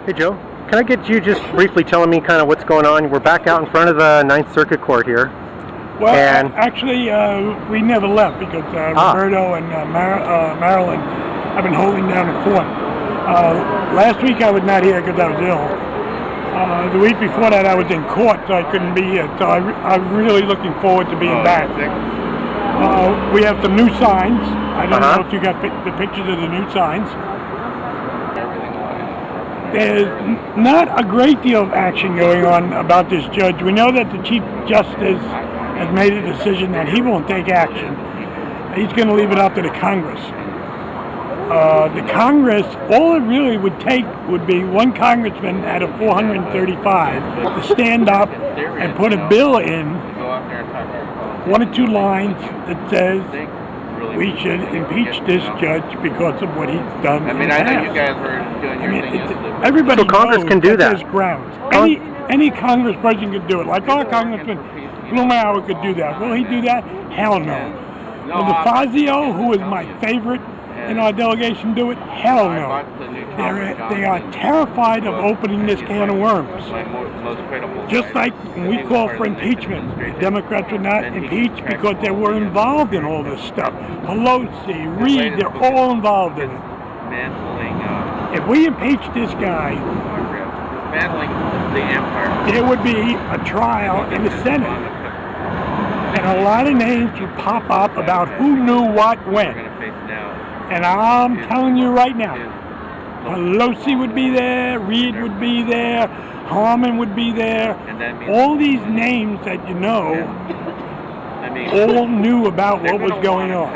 Hey Joe, can I get you just briefly telling me kind of what's going on? We're back out in front of the Ninth Circuit Court here. Well, actually, we never left because Roberto and Marilyn have been holding down the fort. Last week I was not here because I was ill. The week before that I was in court, so I couldn't be here. So I'm really looking forward to being back. We have some new signs. I don't know if you got the pictures of the new signs. There's not a great deal of action going on about this judge. We know that the Chief Justice has made a decision that he won't take action. He's going to leave it up to the Congress. The Congress, all it really would take would be one congressman out of 435 to stand up and put a bill in, one or two lines that says we should impeach this judge because of what he's done. I know you guys were doing your thing. Everybody so Congress can do that. There's grounds. Any congressperson could do it. Like our congressman Blumauer could do that. Will he do that? Hell no. Will de Fazio, who is my favorite in our delegation, do it? Hell no. They are terrified of opening this can of worms. Just like when we call for impeachment, the Democrats were not impeached because they were involved in all this stuff. Pelosi, Reid, they're all involved in it. If we impeach this guy, there would be a trial in the Senate. And a lot of names would pop up about who knew what when. And I'm telling you right now, Pelosi would be there, Reid would be there, Harmon would be there. All these names that you know all knew about what was going on.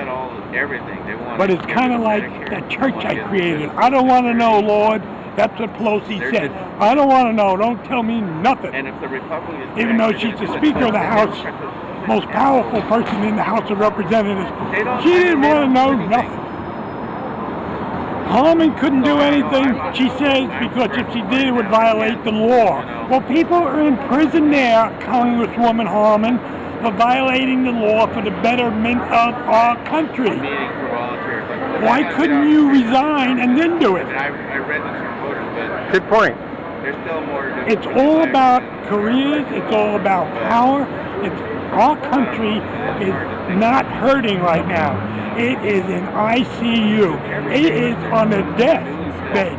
But it's kind of like that church I created. I don't want to know, Lord. That's what Pelosi said. I don't want to know. Don't tell me nothing. Even though she's the Speaker of the House, most powerful person in the House of Representatives, she didn't want to know nothing. Harmon couldn't do anything, she says, because if she did, it would violate the law. Well, people are in prison there, Congresswoman Harmon, for violating the law for the betterment of our country. Why couldn't you resign and then do it? Good point. It's all about careers, it's all about power. Our country is not hurting right now. It is in ICU. It is on the deathbed.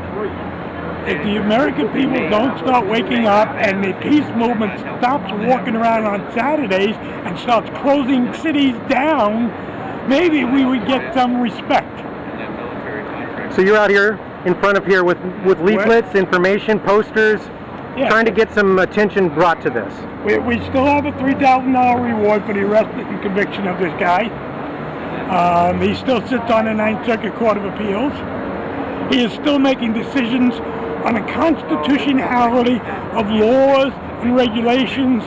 If the American people don't start waking up and the peace movement stops walking around on Saturdays and starts closing cities down, maybe we would get some respect. So you're out here in front of here with leaflets, information, posters, trying to get some attention brought to this. We still have a $3,000 reward for the arrest and conviction of this guy. He still sits on the Ninth Circuit Court of Appeals. He is still making decisions on the constitutionality of laws and regulations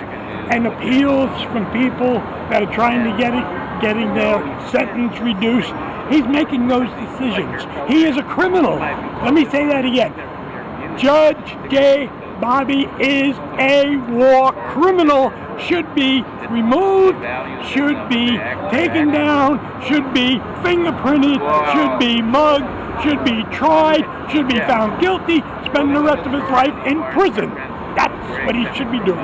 and appeals from people that are trying to getting their sentence reduced. He's making those decisions. He is a criminal. Let me say that again. Judge J. Bobby is a war criminal, should be removed, should be taken down, should be fingerprinted, should be mugged, should be tried, should be found guilty, spend the rest of his life in prison. That's what he should be doing.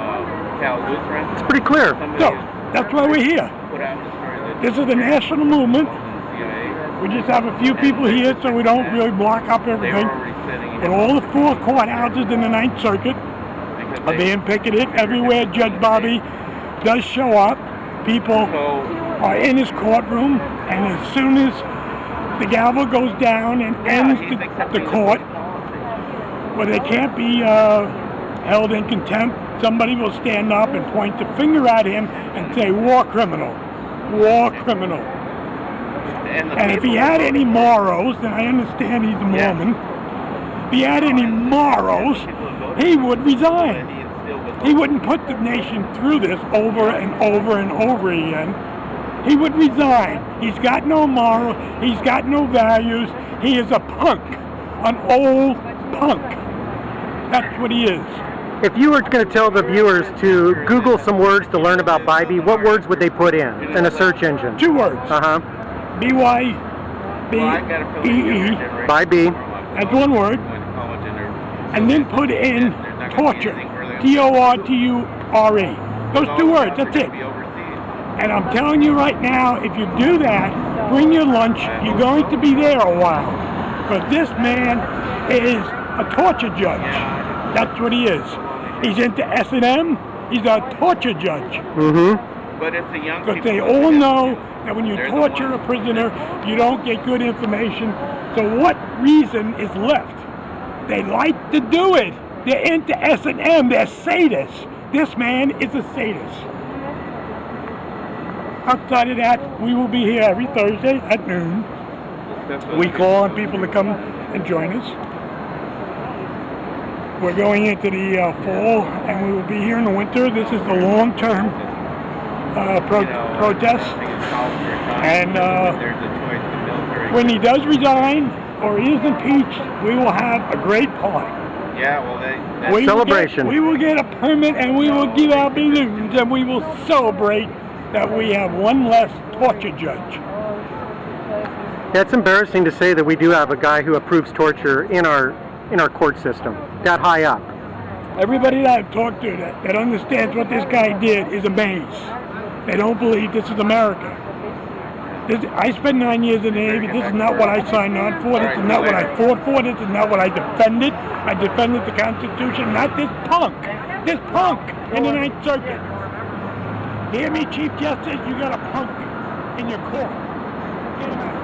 It's pretty clear. So, that's why we're here. This is a national movement. We just have a few people here so we don't really block up everything. But all the four courthouses in the Ninth Circuit are being picketed. Everywhere Judge Bobby does show up, people are in his courtroom, and as soon as the gavel goes down and ends the court, where they can't be held in contempt, somebody will stand up and point the finger at him and say, war criminal, war criminal. And if he had any morals, and I understand he's a Mormon, if he had any morals, he would resign. He wouldn't put the nation through this over and over and over again. He would resign. He's got no moral, he's got no values, he is a punk, an old punk. That's what he is. If you were going to tell the viewers to Google some words to learn about bybee, what words would they put in a search engine? 2 words. B-Y-B-E-E. bybee. That's 1 word. and then put in torture, T-O-R-T-U-R-E. Those two words, that's it. And I'm telling you right now, if you do that, bring your lunch, you're going to be there a while. But this man is a torture judge. That's what he is. He's into S&M, he's a torture judge. Mm-hmm. But if the young Because they all know that when you torture a prisoner, you don't get good information. So what reason is left? They like to do it. They're into S&M, they're sadists. This man is a sadist. Outside of that, we will be here every Thursday at noon. We call on people to come and join us. We're going into the fall, and we will be here in the winter. This is the long-term protest. And when he does resign or he is impeached, we will have a great party. Yeah, well, Celebration. We will get a permit, and we will give out balloons, and we will celebrate that we have one less torture judge. Yeah, it's embarrassing to say that we do have a guy who approves torture in our court system, that high up. Everybody that I've talked to that understands what this guy did is amazed. They don't believe this is America. I spent 9 years in the Navy. This is not what I signed on for. This is not what I fought for. This is not what I defended. I defended the Constitution, not this punk in the Ninth Circuit. Hear me, Chief Justice? You got a punk in your court. Get him out.